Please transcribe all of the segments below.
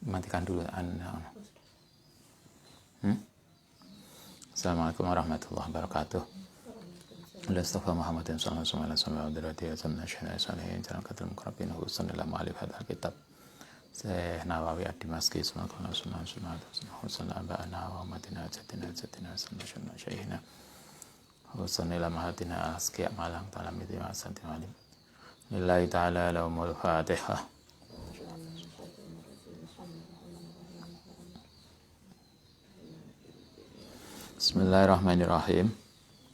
Matikan dulu Anda. Assalamualaikum warahmatullahi wabarakatuh. Al-Astaghfar Muhammadin sallallahu alaihi wasallam wa dirati azamna syahna salihin jalan katul mukarrabin husan dalam alif hadal kitab Syekh Nawawi ad-Dimashqi sallallahu husan abana wa madina jatina sallallahu syahina husan ila mahatina asqiya malang talam itu asanti malim lillahi ta'ala lahumul fatihah. Bismillahirrahmanirrahim.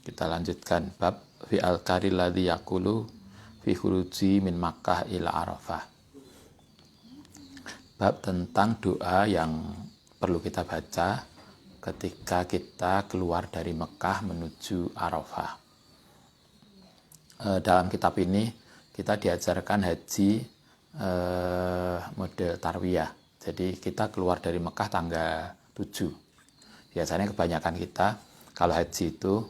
Kita lanjutkan bab fi al-qari ladzi yaqulu fi khuruji min Makkah ila Arafah. Bab tentang doa yang perlu kita baca ketika kita keluar dari Mekah menuju Arafah. Dalam kitab ini kita diajarkan haji model tarwiyah. Jadi kita keluar dari Mekah tanggal 7. Biasanya kebanyakan kita kalau haji itu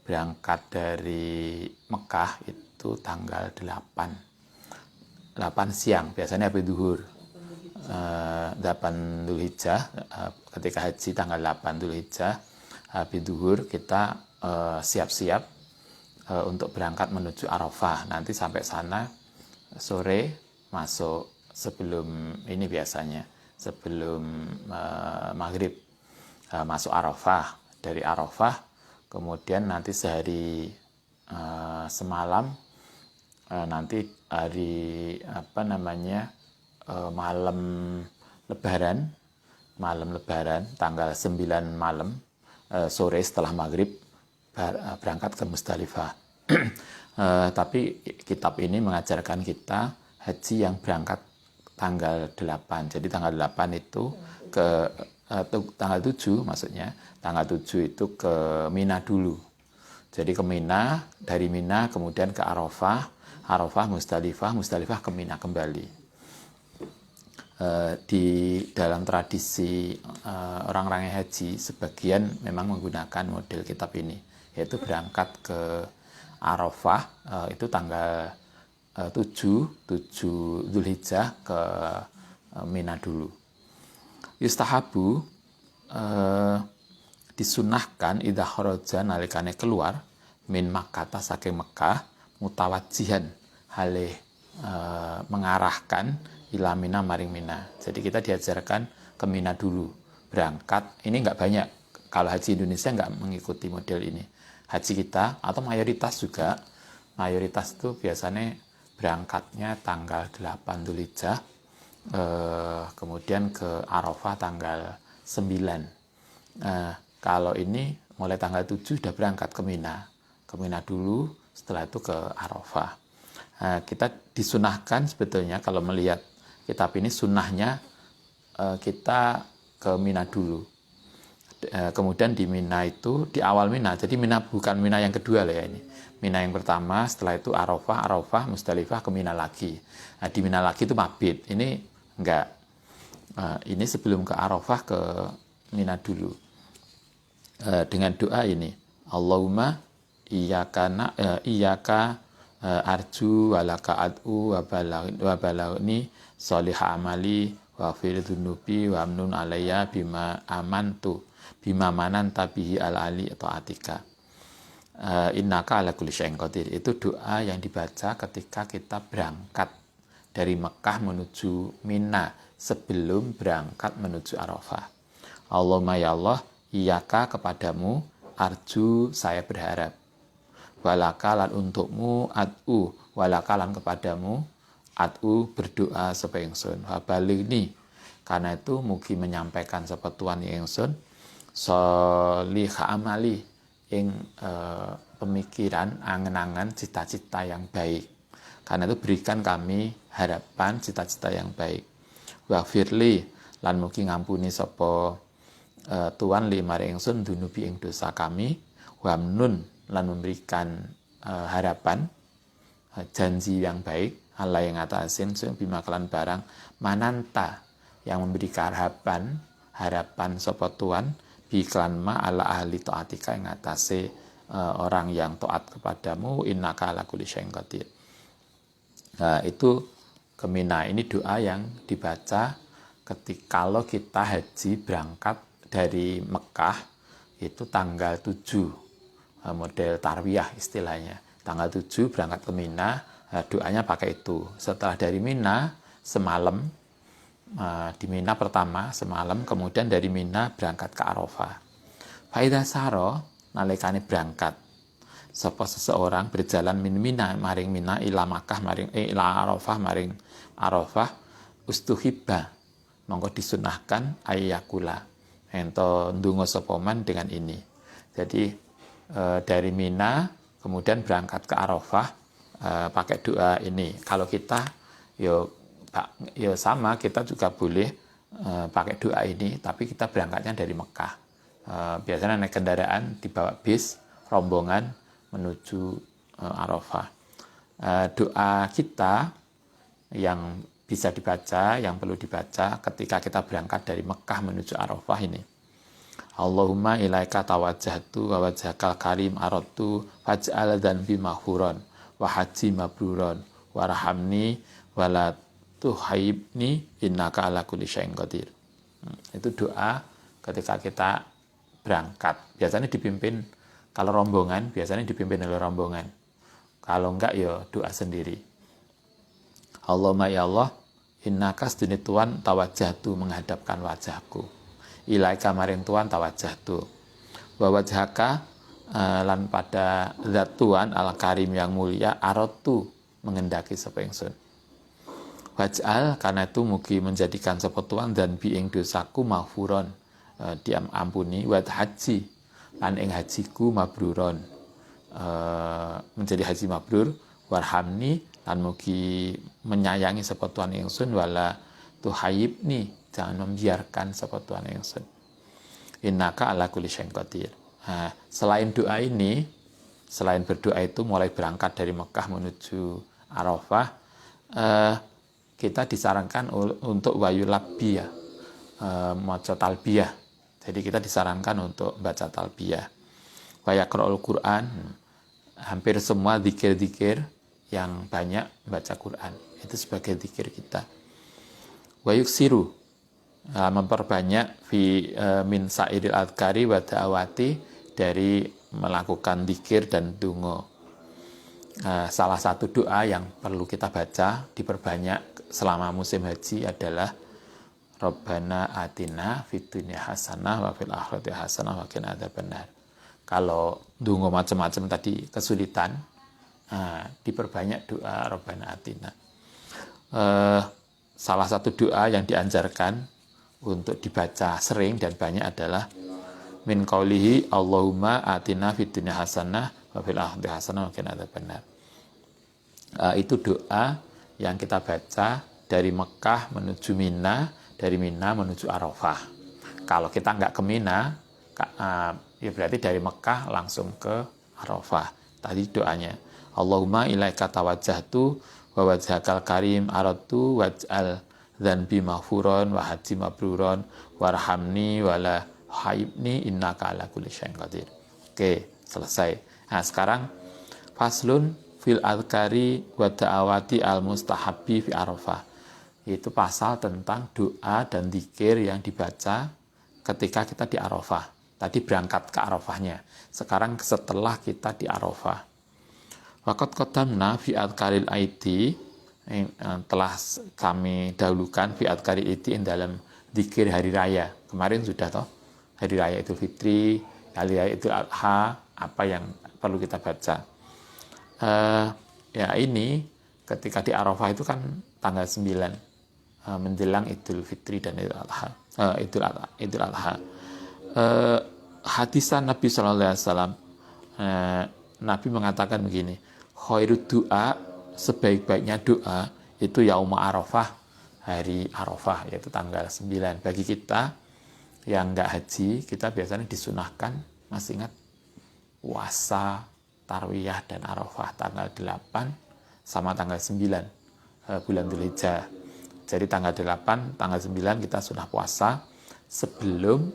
berangkat dari Mekah itu tanggal 8 siang, biasanya habis zuhur. 8 Dzulhijjah, ketika haji tanggal 8 Dzulhijjah habis zuhur kita siap-siap untuk berangkat menuju Arafah. Nanti sampai sana sore masuk sebelum ini biasanya sebelum maghrib masuk Arafah. Dari Arafah kemudian nanti sehari semalam nanti hari malam lebaran tanggal 9 malam sore setelah maghrib berangkat ke Musdalifah. Tapi kitab ini mengajarkan kita haji yang berangkat tanggal 8. Jadi tanggal 8 itu tanggal 7 maksudnya, tanggal 7 itu ke Mina dulu. Jadi ke Mina, dari Mina kemudian ke Arafah, Musdalifah ke Mina kembali. Di dalam tradisi orang-orang yang haji, sebagian memang menggunakan model kitab ini, yaitu berangkat ke Arafah, itu tanggal 7 Dzulhijjah ke Mina dulu. Yustahabu disunahkan idza kharaja nalikane keluar min Makkah saking Mekah mutawajjihan halih mengarahkan ila Mina maring Mina. Jadi kita diajarkan ke Mina dulu berangkat. Ini enggak banyak, kalau haji Indonesia enggak mengikuti model ini. Haji kita atau mayoritas itu biasanya berangkatnya tanggal 8 Dzulhijjah, kemudian ke Arafah tanggal 9. Kalau ini mulai tanggal 7 sudah berangkat ke Mina dulu, setelah itu ke Arafah. Kita disunahkan sebetulnya kalau melihat kitab ini sunnahnya kita ke Mina dulu. Kemudian di Mina itu di awal Mina, jadi Mina bukan Mina yang kedua lah ya ini. Mina yang pertama, setelah itu Arafah, Musdalifah ke Mina lagi. Nah, di Mina lagi itu mabit. Ini enggak. Ini sebelum ke Arafah ke Mina dulu. Dengan doa ini, Allahumma iyyaka arju walaka ad'u wa balaghni sholihah amali wa fir dzunubi wa amnun alayya bima mananta bihi al-ali taatika. Innaka ala kulli syai'in qadir. Itu doa yang dibaca ketika kita berangkat dari Mekah menuju Mina sebelum berangkat menuju Arafah. Allahumma ya Allah, iyaka kepadamu arju saya berharap. Walakalan untukmu ad'u, walakalan kepadamu ad'u berdoa sapa ingsun. Wabaligni karena itu mugi menyampaikan sapa tuan ingsun sholihah amali ing pemikiran angen-angen cita-cita yang baik. Karena itu berikan kami harapan cita-cita yang baik. Wa firli lan mugi ngampuni sapa tuan li maring ingsun dunubi ing dosa kami. Wa amnun lan memberikan harapan janji yang baik Allah yang ngatasin bima kelan barang mananta yang memberikan harapan sapa tuan bi klan ma ala ahli taatika yang ngatasi orang yang taat kepadamu innaka ala kulli syai'in qadir. Nah, itu ke Mina. Ini doa yang dibaca ketika kalau kita haji berangkat dari Mekah itu tanggal 7, model tarwiyah istilahnya. Tanggal 7 berangkat ke Mina, doanya pakai itu. Setelah dari Mina semalam, di Mina pertama semalam, kemudian dari Mina berangkat ke Arafah. Faidah saro nalikane berangkat sapa seseorang berjalan min Mina maring Mina ila Makkah maring ila Arafah maring Arafah ustuhibba mongko disunahkan ayyakula ento ndonga sapa man dengan ini. Jadi dari Mina kemudian berangkat ke Arafah pakai doa ini. Kalau kita yo sama, kita juga boleh pakai doa ini, tapi kita berangkatnya dari Mekah. Biasanya naik kendaraan, dibawa bis, rombongan menuju Arafah. Doa kita yang bisa dibaca, yang perlu dibaca ketika kita berangkat dari Mekah menuju Arafah ini. Allahumma ilaika tawajjahtu wa wajhakal karim aradtu faj'al dzanbi maghfuran wa haji mabruran warhamni wala tuhaibni innaka ala kulli syai'in qadir. Itu doa ketika kita berangkat. Biasanya dipimpin, kalau rombongan biasanya dipimpin oleh rombongan. Kalau enggak ya doa sendiri. Allahumma ya Allah, innaka sedune Tuhan tawajjahtu menghadapkan wajahku. Ilaika maring Tuhan tawajjahtu. Wa wajhaka lan pada zat Tuhan al-karim yang mulia aratu mengendaki sapa ingsun. Waj'al karena itu mugi menjadikan sapa Tuhan dan bi ing dosaku maghfuron diampuni wa haji lan ing hajiku mabruron menjadi haji mabrur warhamni lan mugi menyayangi sapa Tuhan ingsun wala tuhayibni jangan membiarkan sapa Tuhan ingsun innaka ala kulli syai'in qadir. Selain doa ini, selain berdoa itu mulai berangkat dari Mekah menuju Arafah, kita disarankan untuk wayulabiyah, maca talbiyah. Jadi kita disarankan untuk baca talbiyah. Wa yaqra'ul Qur'an, hampir semua zikir-zikir yang banyak baca Quran. Itu sebagai zikir kita. Wa yuksiru, memperbanyak min sa'iril adhkari wa da'awati, dari melakukan zikir dan donga. Salah satu doa yang perlu kita baca, diperbanyak selama musim haji adalah Rabbana atina fid dunya hasanah wa fil akhirati hasanah wa qina adzabannar. Kalau donga macam-macam tadi kesulitan, diperbanyak doa Rabbana atina. Salah satu doa yang dianjurkan untuk dibaca sering dan banyak adalah min qaulihi Allahumma atina fid dunya hasanah wa fil akhirati hasanah wa qina adzabannar. Itu doa yang kita baca dari Mekah menuju Mina, dari Mina menuju Arafah. Kalau kita nggak ke Mina, ya berarti dari Mekah langsung ke Arafah. Tadi doanya, Allahumma ilaika tawajjahtu wa wajhakal karim aradtu waj'al dzanbi maghfuran wa haji mabruran warhamni wala haibni innaka ala kulli syai'in qadir. Oke, selesai. Nah, sekarang faslun fil adhkari wa da'awati al mustahabbi fi Arafah. Itu pasal tentang doa dan zikir yang dibaca ketika kita di Arafah. Tadi berangkat ke Arafahnya. Sekarang setelah kita di Arafah. Waqad qaddamna fi adhkaril aidi, telah kami dahulukan fi adhkaril aidi dalam zikir hari raya. Kemarin sudah toh, hari raya Idul Fitri, hari raya Idul Adha, apa yang perlu kita baca. Ya ini ketika di Arafah itu kan tanggal 9 menjelang Idul Fitri dan Idul Adha. Idul Adha. Hadisan Nabi Sallallahu Alaihi Wasallam, Nabi mengatakan begini, khairud doa, sebaik-baiknya doa itu yauma Arafah, hari Arafah, yaitu tanggal 9. Bagi kita yang nggak haji, kita biasanya disunahkan, masih ingat, puasa Tarwiyah dan Arafah tanggal 8 sama tanggal 9 bulan Dzulhijjah. Jadi tanggal 8, tanggal 9 kita sudah puasa sebelum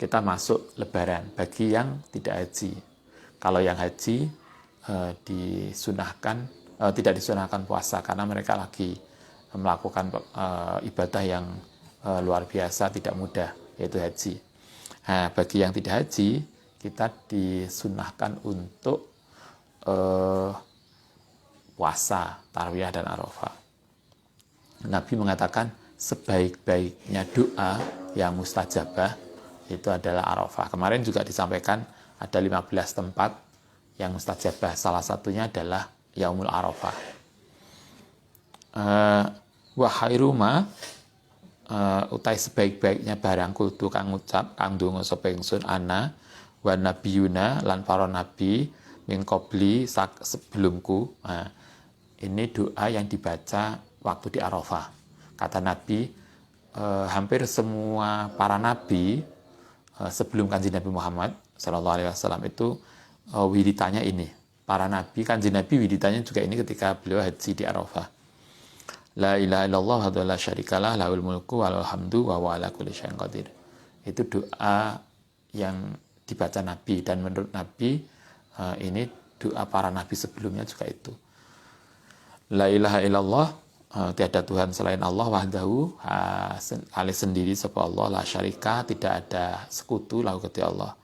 kita masuk Lebaran bagi yang tidak haji. Kalau yang haji disunahkan, tidak disunahkan puasa karena mereka lagi melakukan ibadah yang luar biasa, tidak mudah, yaitu haji. Nah, bagi yang tidak haji, kita disunahkan untuk puasa, tarwiyah dan arafah. Nabi mengatakan sebaik-baiknya doa yang mustajabah itu adalah arafah. Kemarin juga disampaikan ada 15 tempat yang mustajabah. Salah satunya adalah yaumul arafah. Wa khairuma utai sebaik-baiknya barang kudu kang ngucap kang donga sapa ingsun ana wa nabiyuna lan para nabi min qabli sebelumku. Nah, ini doa yang dibaca waktu di Arafah. Kata Nabi, hampir semua para nabi sebelum Kanjeng Nabi Muhammad Sallallahu Alaihi Wasallam itu wiridanya ini. Para nabi, Kanjeng Nabi wiridanya juga ini ketika beliau haji di Arafah. La ilaha illallah wa la syarikalah lahul mulku wa lahul hamdu wa huwa ala kulli syai'in qadir. Itu doa yang dibaca Nabi, dan menurut Nabi ini doa para nabi sebelumnya juga itu. La ilaha illallah, tiada Tuhan selain Allah, wahdahu, alih sendiri sapa Allah, la syarika, tidak ada sekutu, lahu keti Allah.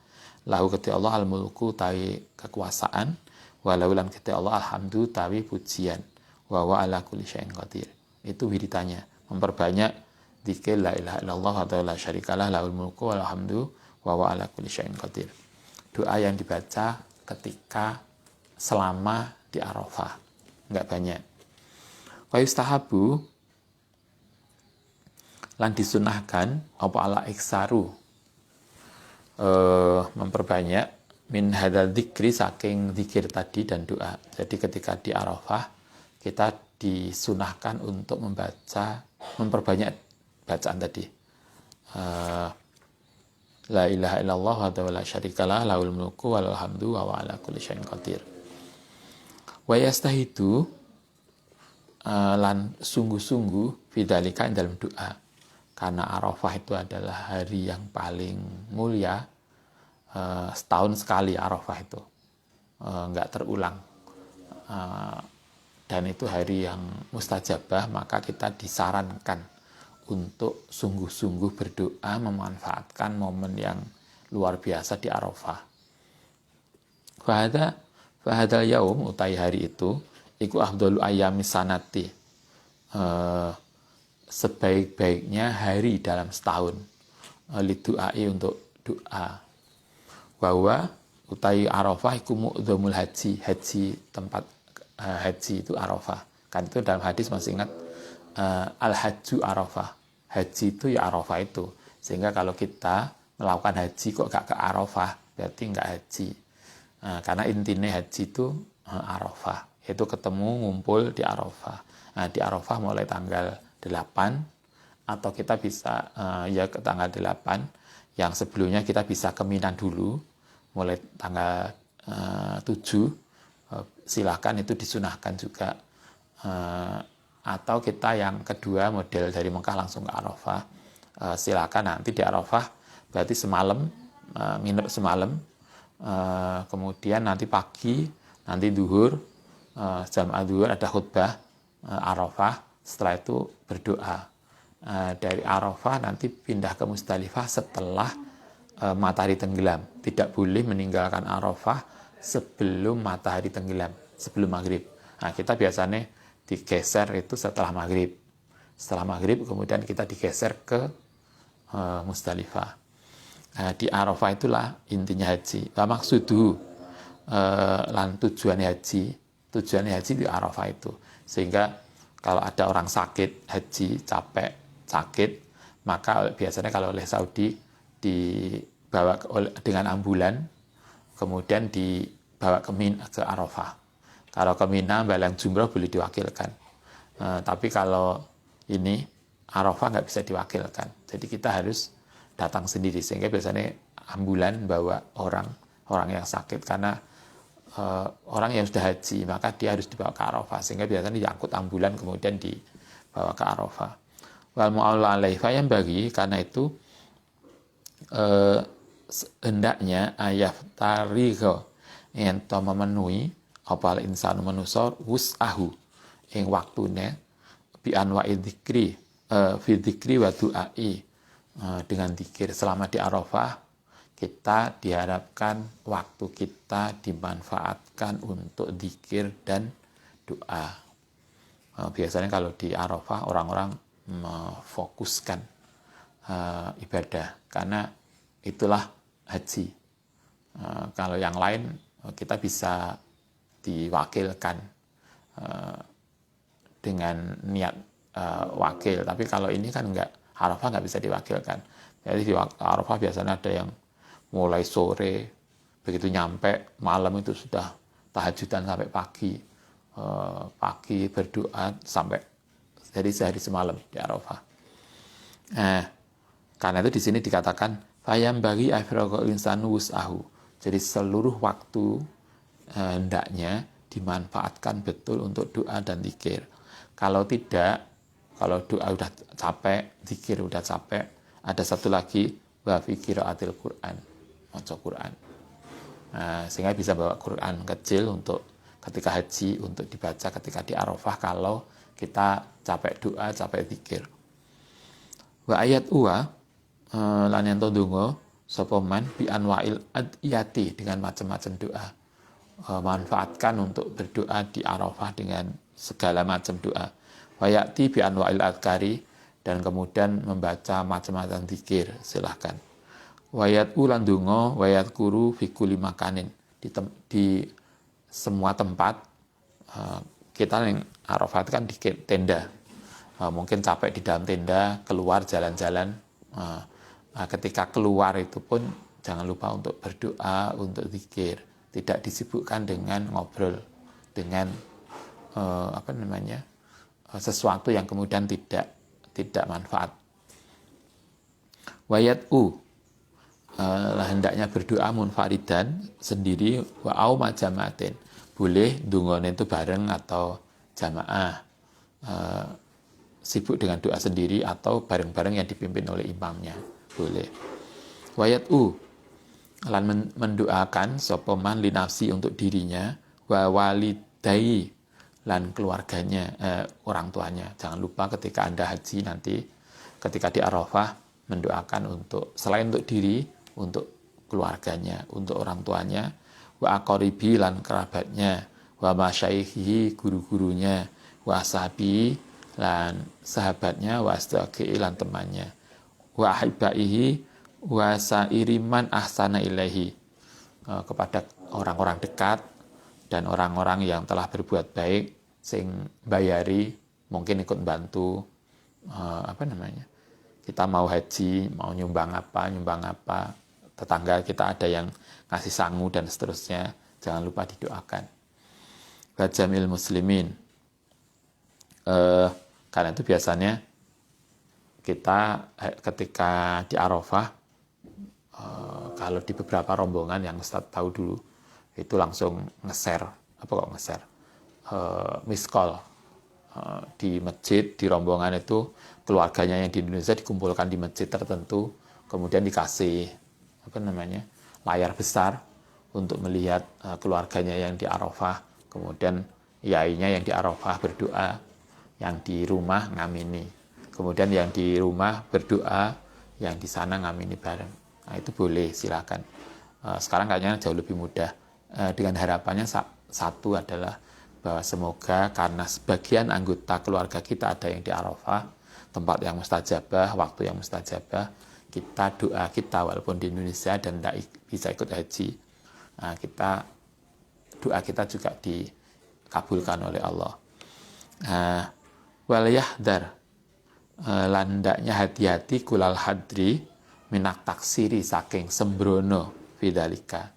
Lahu keti Allah al-mulku tawi kekuasaan, walau lan keti Allah alhamdu tawi pujian, wa wa ala kulli syai'in qadir. Itu wiridanya, memperbanyak dzikir la ilaha illallah wa la syarikalah lahul mulku wal hamdu wa wa ala kulli syai'in qadir. Doa yang dibaca ketika selama di Arafah, enggak banyak. Wa yustahabu lan disunahkan apa ala iksaru memperbanyak min hadzal dzikri, saking zikir tadi dan doa. Jadi ketika di Arafah kita disunahkan untuk memperbanyak bacaan tadi. La ilaha illallah wa la syarikalah lahul mulku wa lahul hamdu wa huwa ala kulli syai'in qadir. Wa yastahidu lan sungguh-sungguh bidzalika dalam doa, karena Arafah itu adalah hari yang paling mulia. Setahun sekali Arafah itu, enggak terulang, dan itu hari yang mustajabah. Maka kita disarankan untuk sungguh-sungguh berdoa, memanfaatkan momen yang luar biasa di Arafah. Fahadal yaum, utai hari itu, iku afdalu ayyami sanati, sebaik-baiknya hari dalam setahun, lidu'ai, untuk doa. Bahwa utai Arafah iku mu'dhamul haji, tempat haji itu Arafah. Kan itu dalam hadis masih ingat, al-hajju Arafah, haji itu ya Arafah itu. Sehingga kalau kita melakukan haji kok gak ke Arafah, berarti gak haji. Karena intinya haji itu Arafah, itu ketemu ngumpul di Arafah. Nah, di Arafah mulai tanggal 8, atau kita bisa ya ke tanggal 8. Yang sebelumnya kita bisa ke Mina dulu, mulai tanggal 7, silakan, itu disunahkan juga. Atau kita yang kedua, model dari Mekah langsung ke Arafah, silakan. Nanti di Arafah berarti semalam, nginep semalam, kemudian nanti pagi, nanti duhur, jam duhur ada khutbah Arafah, setelah itu berdoa. Dari Arafah nanti pindah ke Musdalifah setelah matahari tenggelam. Tidak boleh meninggalkan Arafah sebelum matahari tenggelam, sebelum maghrib. Nah, kita biasanya digeser itu setelah maghrib. Setelah maghrib kemudian kita digeser ke Musdalifah. Di Arafah itulah intinya haji. Maksuduh lan tujuannya haji di Arafah itu. Sehingga kalau ada orang sakit haji, capek, sakit, maka biasanya kalau oleh Saudi dibawa dengan ambulan, kemudian dibawa ke Arafah. Kalau ke Mina, balang jumroh boleh diwakilkan. Tapi kalau ini Arafah nggak bisa diwakilkan. Jadi kita harus datang sendiri. Sehingga biasanya ambulan bawa orang yang sakit, karena orang yang sudah haji maka dia harus dibawa ke Arafah. Sehingga biasanya diangkut ambulan kemudian dibawa ke Arafah. Wal mu'alla alaihi yang bagi, karena itu hendaknya ayat tarikho ento memenuhi apal insanu manusa wus'ahu ing waktune bi anwa'i dzikri fi dzikri wa du'ai, dengan zikir. Selama di Arafah kita diharapkan waktu kita dimanfaatkan untuk zikir dan doa. Biasanya kalau di Arafah orang-orang memfokuskan ibadah, karena itulah haji. Kalau yang lain kita bisa diwakilkan dengan niat wakil, tapi kalau ini kan enggak, Arafah nggak bisa diwakilkan. Jadi di Arafah biasanya ada yang mulai sore, begitu nyampe malam itu sudah tahajudan sampai pagi berdoa sampai jadi sehari semalam di Arafah. Karena itu di sini dikatakan fayam bagi afraqal insanu wus'ahu. Jadi seluruh waktu hendaknya dimanfaatkan betul untuk doa dan zikir. Kalau tidak, kalau doa udah capek, zikir udah capek, ada satu lagi wa fi qiraatil Quran, maca Quran. Sehingga bisa bawa Quran kecil untuk ketika haji, untuk dibaca ketika di Arafah kalau kita capek doa, capek zikir. Wa ayat uwa lan ento donga sapa man bi anwa'il adiyati, dengan macam-macam doa. Manfaatkan untuk berdoa di Arafah dengan segala macam doa. Wayati bi anwa'il adkari, dan kemudian membaca macam-macam zikir, silahkan. Wayat ulan donga wayat kuru fi kulli makanin, di semua tempat. Kita yang Arafah itu kan di tenda, mungkin capek di dalam tenda, keluar jalan-jalan. Ketika keluar itu pun jangan lupa untuk berdoa, untuk zikir, tidak disibukkan dengan ngobrol, dengan sesuatu yang kemudian tidak manfaat. Wayat hendaknya berdoa munfaridan, sendiri, wa au majamatin, boleh dungone itu bareng atau jamaah, sibuk dengan doa sendiri atau bareng-bareng yang dipimpin oleh imamnya, boleh. Wayat lan mendoakan sapa man li nafsi, untuk dirinya, wa walidai, lan keluarganya, orang tuanya. Jangan lupa ketika Anda haji nanti, ketika di Arafah, mendoakan untuk selain untuk diri, untuk keluarganya, untuk orang tuanya, wa aqaribi, lan kerabatnya, wa masyaikhi, guru-gurunya, wa ashabi, lan sahabatnya, wa astaqi, lan temannya, wa ahibaihi, wa sairiman ahsana ilaihi, kepada orang-orang dekat dan orang-orang yang telah berbuat baik, sing bayari, mungkin ikut bantu, kita mau haji, mau nyumbang apa, tetangga kita ada yang ngasih sangu dan seterusnya, jangan lupa didoakan. Bajamil muslimin, karena itu biasanya kita ketika di Arafah, kalau di beberapa rombongan yang Ustaz tahu dulu, itu langsung miss call di masjid, di rombongan itu keluarganya yang di Indonesia dikumpulkan di masjid tertentu, kemudian dikasih layar besar untuk melihat keluarganya yang di Arafah, kemudian yainya yang di Arafah berdoa, yang di rumah ngamini, kemudian yang di rumah berdoa, yang di sana ngamini bareng. Nah, itu boleh, silakan. Sekarang kayaknya jauh lebih mudah, dengan harapannya satu adalah bahwa semoga karena sebagian anggota keluarga kita ada yang di Arafah, tempat yang mustajabah, waktu yang mustajabah, kita doa kita walaupun di Indonesia dan tidak bisa ikut haji, doa kita juga dikabulkan oleh Allah. Wal yahdar, landaknya hati-hati kulal hadri minak taksiri, saking sembrono fidalika.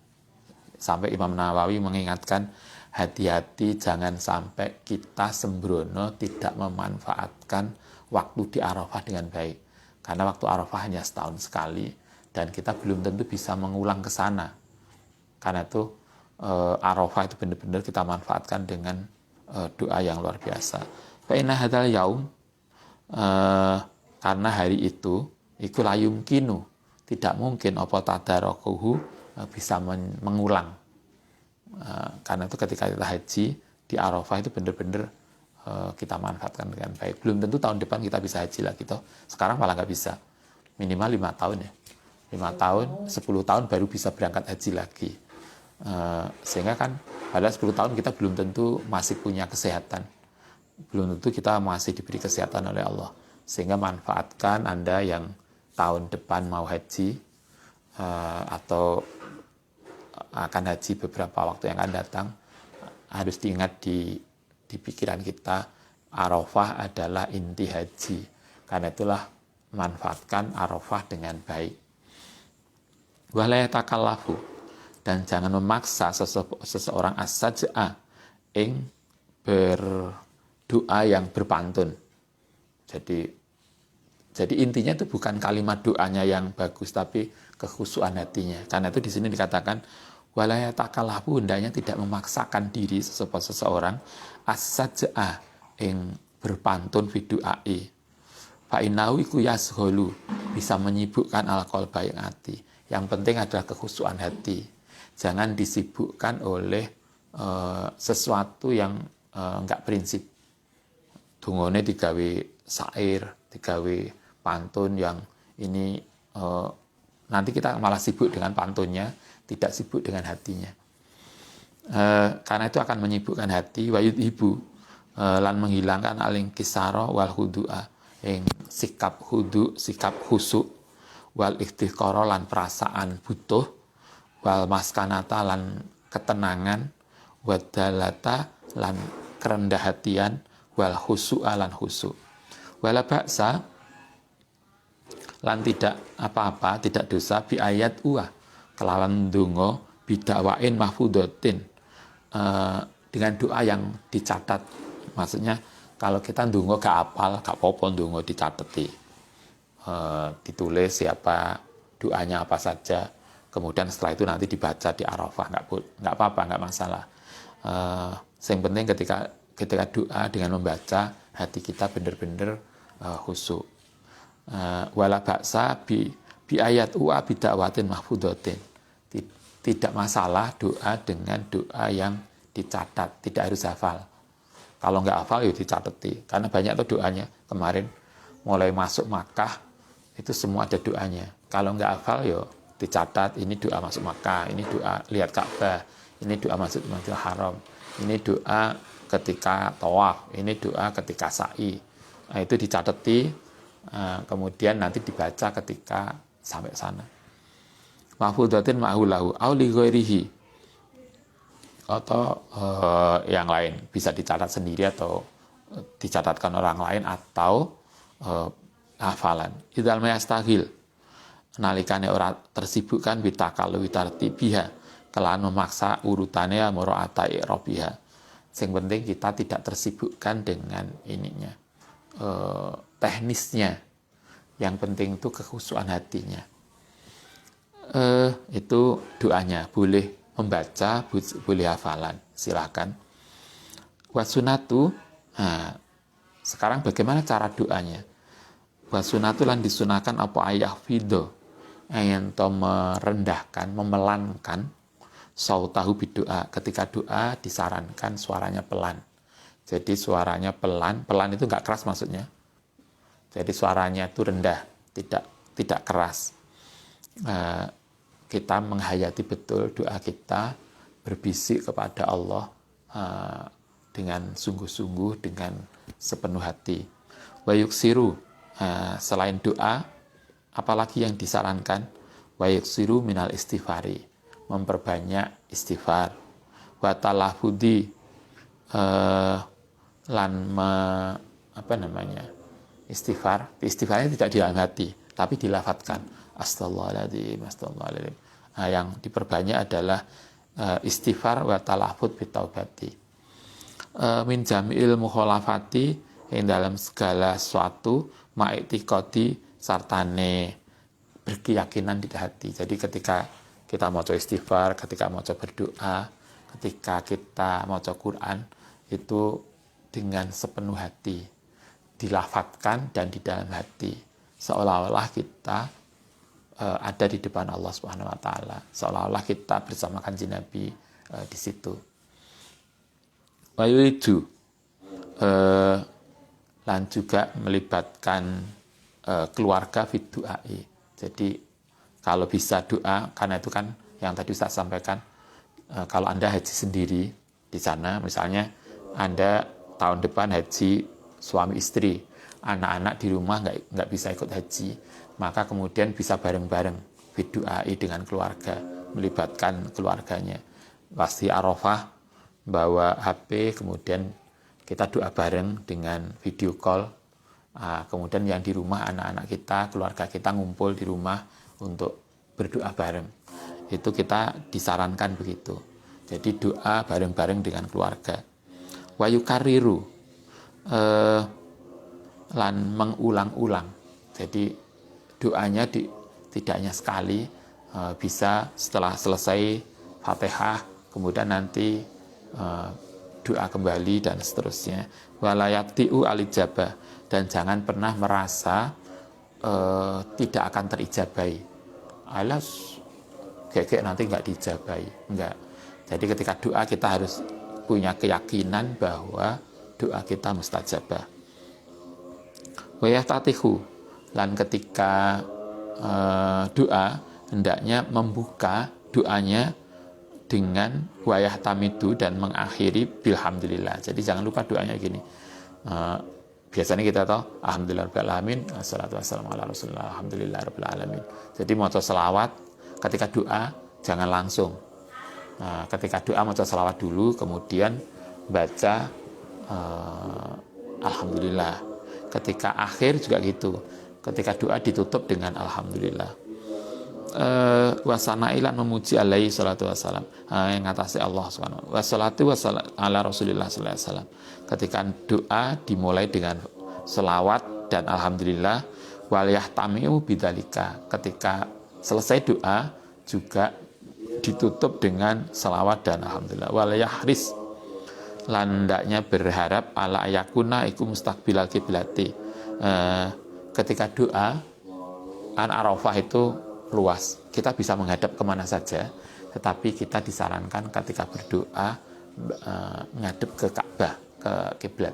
Sampai Imam Nawawi mengingatkan, hati-hati jangan sampai kita sembrono, tidak memanfaatkan waktu di Arafah dengan baik. Karena waktu Arafah hanya setahun sekali dan kita belum tentu bisa mengulang ke sana. Karena itu Arafah itu benar-benar kita manfaatkan dengan doa yang luar biasa. Fa inna hadzal yaum, karena hari itu iku la yumkinu, tidak mungkin apa tadarokuhu, bisa mengulang. Karena itu ketika kita haji di Arafah itu benar-benar kita manfaatkan dengan baik. Belum tentu tahun depan kita bisa haji lagi toh. Sekarang malah nggak bisa. Minimal 5 tahun ya. 5 tahun, 10 tahun baru bisa berangkat haji lagi. Sehingga kan pada 10 tahun kita belum tentu masih punya kesehatan. Belum tentu kita masih diberi kesehatan oleh Allah. Sehingga manfaatkan Anda yang tahun depan mau haji atau akan haji beberapa waktu yang akan datang, harus diingat di pikiran kita, Arafah adalah inti haji. Karena itulah manfaatkan Arafah dengan baik. Wala yatakallafu, dan jangan memaksa seseorang as-saj'a ing berdoa yang berpantun. Jadi intinya itu bukan kalimat doanya yang bagus, tapi kekhusyuan hatinya. Karena itu di sini dikatakan wala yatakallafu, hendaknya tidak memaksakan diri seseorang as-saj'a ing berpantun fi du'ai. Fa innahu iku yashghulu, bisa menyibukkan al-qalba ing hati. Yang penting adalah kekhusyuan hati. Jangan disibukkan oleh sesuatu yang enggak prinsip. Dungone digawe syair, digawe pantun yang ini nanti kita malah sibuk dengan pantunnya, tidak sibuk dengan hatinya. Karena itu akan menyibukkan hati, wa yudhibu, lan menghilangkan aling kisara wal hudu'a, yang sikap hudu, sikap khusuk, wal ikhtiqara lan perasaan butuh, wal maskanata lan ketenangan, wadalata lan kerendah hatian, wal khusu'a lan khusuk. Wala ba'sa, lan tidak apa-apa, tidak dosa, bi ayat kelawan donga bidakwain mahfudatin, dengan doa yang dicatat. Maksudnya kalau kita ndonga gak apal, gak apa-apa ndonga dicateti. Ditulis siapa doanya apa saja, kemudian setelah itu nanti dibaca di Arafah, nggak apa-apa, nggak masalah. Yang penting ketika doa dengan membaca, hati kita benar-benar khusyuk. Wala baksa bi ayat wa bidakwatin mahfudatin, tidak masalah doa dengan doa yang dicatat, tidak harus hafal. Kalau nggak hafal ya dicateti, karena banyak tuh doanya. Kemarin mulai masuk Makkah itu semua ada doanya. Kalau nggak hafal ya dicatat, ini doa masuk Makkah, ini doa lihat Ka'bah, ini doa masuk Masjidil Haram, ini doa ketika tawaf, ini doa ketika sa'i. Nah, itu dicateti, kemudian nanti dibaca ketika sampai sana. Mahfudatin ma'hulahu au li ghairihi, atau yang lain, bisa dicatat sendiri atau dicatatkan orang lain, atau hafalan. Idzal mayastahil, nalikane ora tersibukkan bitakalu witartibiha, kelan memaksa urutane muraata i'rabiha. Yang penting kita tidak tersibukkan dengan ininya, teknisnya. Yang penting itu kekhusyuan hatinya. Itu doanya, boleh membaca, boleh hafalan, silakan. Wasunatu, sekarang bagaimana cara doanya? Wasunatu lan disunahkan apa ayah fido, yang to merendahkan, memelankan sautahu bidoa. Ketika doa disarankan suaranya pelan. Jadi suaranya pelan itu nggak keras maksudnya. Jadi suaranya itu rendah, tidak keras. Kita menghayati betul doa kita, berbisik kepada Allah dengan sungguh-sungguh, dengan sepenuh hati. Wa yuksiru, selain doa, apalagi yang disarankan, wa yuksiru minal istighfari, memperbanyak istighfar. Wa talafudi, lan istighfarnya tidak di dalam hati, tapi dilafatkan. Astaghfirullahaladzim, astaghfirullahaladzim. Yang diperbanyak adalah istighfar wa talafud bitaubati. Min jamil mukhalafati, yang dalam segala sesuatu ma'iktikoti sartane berkeyakinan di hati. Jadi ketika kita mau istighfar, ketika mau berdoa, ketika kita mau Quran, itu dengan sepenuh hati, dilafatkan dan di dalam hati, seolah-olah kita ada di depan Allah Subhanahu wa taala, seolah-olah kita bersama Kanjeng Nabi di situ. Wa yuridu, lan juga melibatkan keluarga fit du'ai. Jadi kalau bisa doa, karena itu kan yang tadi Ustaz sampaikan, kalau Anda haji sendiri di sana, misalnya Anda tahun depan haji suami istri, anak-anak di rumah nggak bisa ikut haji, maka kemudian bisa bareng-bareng fit du'ai dengan keluarga, melibatkan keluarganya. Pasti Arafah bawa HP, kemudian kita doa bareng dengan video call. Kemudian yang di rumah anak-anak kita, keluarga kita ngumpul di rumah untuk berdoa bareng. Itu kita disarankan begitu. Jadi doa bareng-bareng dengan keluarga. Wayu kariru, lan mengulang-ulang. Jadi doanya tidak hanya sekali, bisa setelah selesai Fatihah, kemudian nanti doa kembali dan seterusnya. Walayati'u alijabah, dan jangan pernah merasa tidak akan terijabai. Alas kayak nanti nggak dijabai, enggak. Jadi ketika doa kita harus punya keyakinan bahwa doa kita mustajabah. Wayatatihu, lan ketika doa hendaknya membuka doanya dengan wayah tamidu dan mengakhiri bilhamdulillah. Jadi jangan lupa doanya gini. Biasanya kita tahu alhamdulillahirabbil alamin, wassalatu wassalamu ala rasulillah, alhamdulillahirabbil alamin. Jadi maca selawat ketika doa jangan langsung. Ketika doa maca selawat dulu, kemudian baca alhamdulillah. Ketika akhir juga gitu. Ketika doa ditutup dengan alhamdulillah. Wasanailan memuji alaihi salatu wassalam, yang ngatasi Allah subhanahu wassalatu wassalam ala rasulillah sallallahu alaihi wasallam. Ketika doa dimulai dengan selawat dan alhamdulillah. Wal yahtamiu bidzalika, ketika selesai doa juga ditutup dengan selawat dan alhamdulillah. Wal yahris, landaknya berharap ala ayakuna iku mustaqbilal kiblati. Ketika doa an Arafah itu luas, kita bisa menghadap kemana saja, tetapi kita disarankan ketika berdoa ngadep ke Ka'bah, ke kiblat.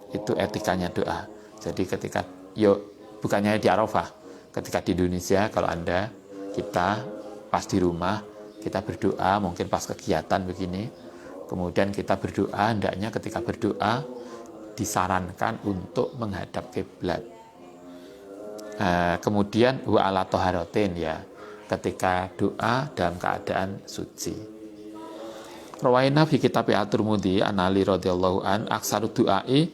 Itu etikanya doa. Jadi ketika bukannya di Arafah, ketika di Indonesia, kalau kita pas di rumah, kita berdoa, mungkin pas kegiatan begini, kemudian kita berdoa, hendaknya ketika berdoa disarankan untuk menghadap kiblat. Kemudian wa ala toharotin, ya, ketika doa dalam keadaan suci. Rawaina fi kitab At-Tirmidzi an Ali radhiyallahu an aksaru du'ai,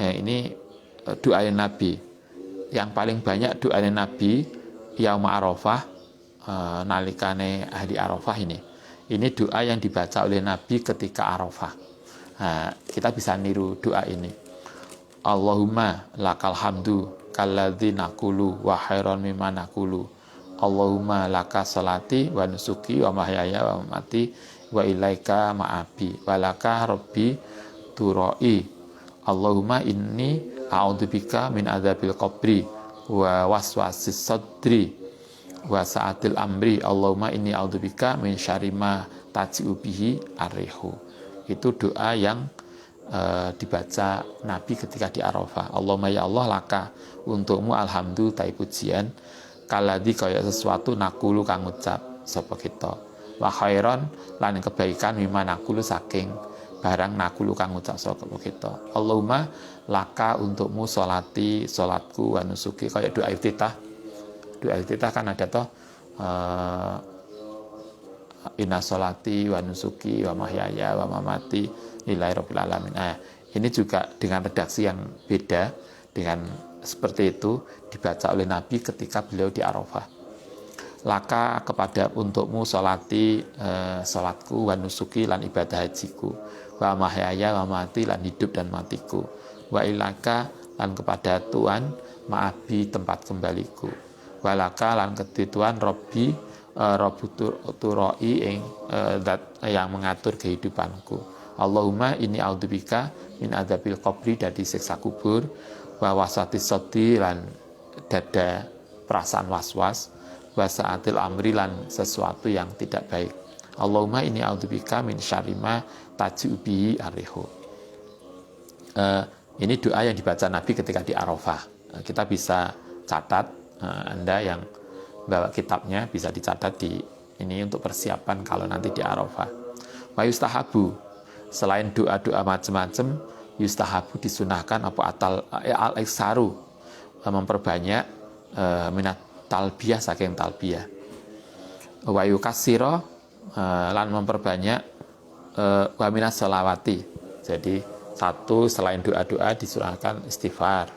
ini doa Nabi yang paling banyak, doa Nabi yaum Arafah, nalikane ahli Arafah ini doa yang dibaca oleh Nabi ketika Arafah. Kita bisa niru doa ini. Allahumma lakal hamdu kalladzi naqulu wa khairan mimma naqulu. Allahumma laka salati wa nusuki wa mahyaya wa mamati wa ilaika ma'abi wa laka rabbi turai. Allahumma inni a'udzubika min adzabil qabri wa waswasis sadri wa sa'atil amri. Allahumma inni a'udzubika min syarri ma taji'u bihi arihu. Itu doa yang dibaca Nabi ketika di Arafah. Allahumma ya Allah laka, untukmu alhamdu tai pujian, kaladi kaya sesuatu nakulu kang ngucap sapa kita, wa khairon lan kebaikan mimma nakulu saking barang nakulu kang ngucap sapa kita. Allahumma laka, untukmu solati solatku, wa nusuki, kaya doa iftitah. Doa iftitah kan ada toh inna solati wa nusuki wa mahyaya wa mamati lillahi rabbil alamin. Ini juga dengan redaksi yang beda, dengan seperti itu dibaca oleh Nabi ketika beliau di Arafah. Laka, kepada untukmu solati, solatku, wa nusuki, lan ibadah hajiku, wa mahyaya wa mati, lan hidup dan matiku, wa ilaka, lan kepada Tuhan, ma'abi, tempat kembaliku, wa laka, lan kedituan Robbi, Robuturoi, yang mengatur kehidupanku. Allahumma inni a'udzubika min adzabil qabri, dari siksa kubur, wa wasati sodri, lan dada perasaan was-was, wa sa'atil amri, lan sesuatu yang tidak baik. Allahumma inni a'udzubika min syarri ma taji'u bihi arihu. Ini doa yang dibaca Nabi ketika di Arafah. Kita bisa catat, Anda yang bawa kitabnya bisa dicatat di ini untuk persiapan kalau nanti di Arafah. Wa yustahabu, selain doa-doa macam-macam, yustahabu disunahkan apa al-iksaru, memperbanyak minat talbiyah saking talbiyah. Wa yukassira, lan memperbanyak wa minas sholawati. Jadi satu, selain doa-doa disunahkan istighfar,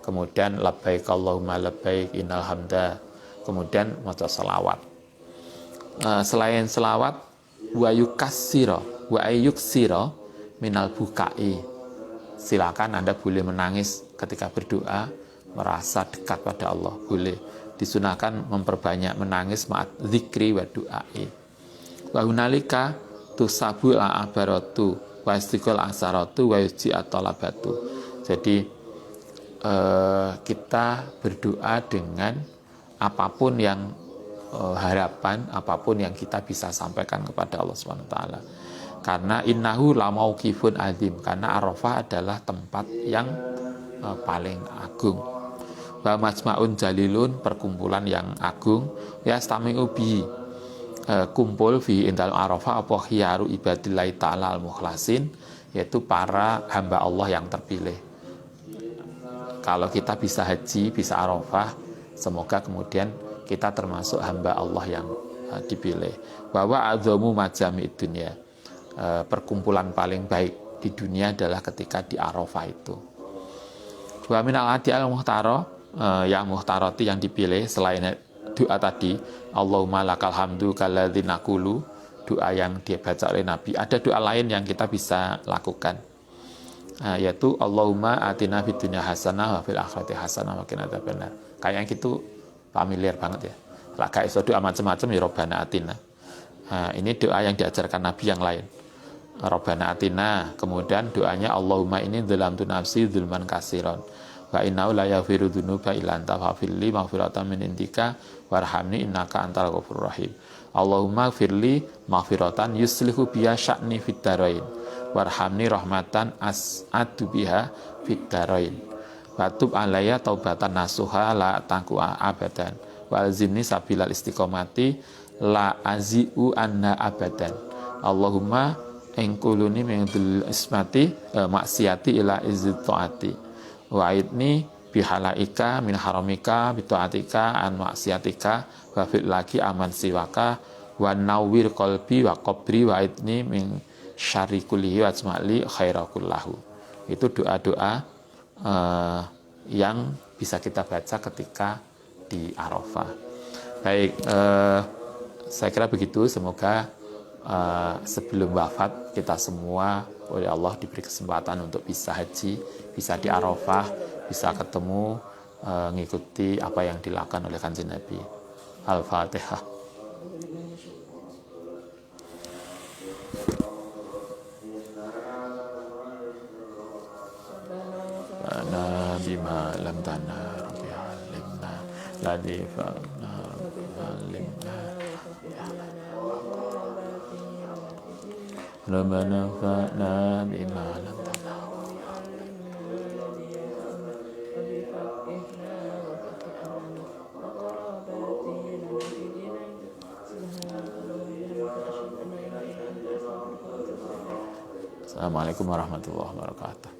kemudian labbaik Allahumma labbaik innal hamda, kemudian maca selawat. Selain selawat, wa yukassira wa ayyuksira minal bukai, silakan Anda boleh menangis ketika berdoa, merasa dekat pada Allah, boleh. Disunahkan memperbanyak menangis ma'at zikri wa du'ai. Wa hunalika tusabul a'abaratu wa istiqol asaratu wa yuji atolabatu. Jadi kita berdoa dengan apapun yang harapan, apapun yang kita bisa sampaikan kepada Allah SWT. Karena innahu la mauqifun azim, karena Arafah adalah tempat yang paling agung. Wa majma'un jalilun, perkumpulan yang agung. Ya stami'u bihi, kumpul fi indal Arafah apa khiyaru ibadillahi ta'ala al-mukhlasin, yaitu para hamba Allah yang terpilih. Kalau kita bisa haji, bisa Arafah, semoga kemudian kita termasuk hamba Allah yang dipilih. Bahwa adzamu majami dunia, perkumpulan paling baik di dunia adalah ketika di Arafah itu. Wa minal adi al-muhtara, yang muhtarati yang dipilih selain doa tadi, Allahumma lakal hamdu kalladzi naqulu, doa yang dibaca oleh Nabi. Ada doa lain yang kita bisa lakukan, yaitu Allahumma atina fid dunya hasanah wa fil akhirati hasanah wa qina adzabannar. Kayak yang itu familiar banget ya. Lah gak iso doa macam-macam ya Robbana atina. Ini doa yang diajarkan Nabi yang lain. Robbana atina, kemudian doanya Allahumma ini dzalamtu nafsi dzulman katsiran wa innahu la yaghfiru dzunuba illa anta faghfirli maghfiratan min indika warhamni innaka antal ghafurur rahim. Allahumma firli maghfiratan yuslihu biha sya'ni fid darain warhamni rahmatan as'adu biha fid darain watub alayya taubatan nasuha la taqwa abadan walzimni sabilal istiqomati la azi'u anna abadan. Allahumma engkuluni min ismati maksiati ila izzit taati wa'idni bihalaika min haramika bitu'atika an maksiatika wa fil lagi aman siwaka wa nawwir qalbi wa qabri wa'idni min syarri kullihi wa ajma'li khairakullahu. Itu doa-doa yang bisa kita baca ketika di Arafah. Baik, saya kira begitu. Semoga sebelum wafat kita semua oleh Allah diberi kesempatan untuk bisa haji, bisa di Arafah, bisa ketemu, ngikuti apa yang dilakukan oleh Kanjeng Nabi. Al-Fatihah. Ana bima lam tana rabbi alimna ladhi fa'na alimna Rabbana fa'na bima lam tana. Assalamualaikum warahmatullahi wabarakatuh.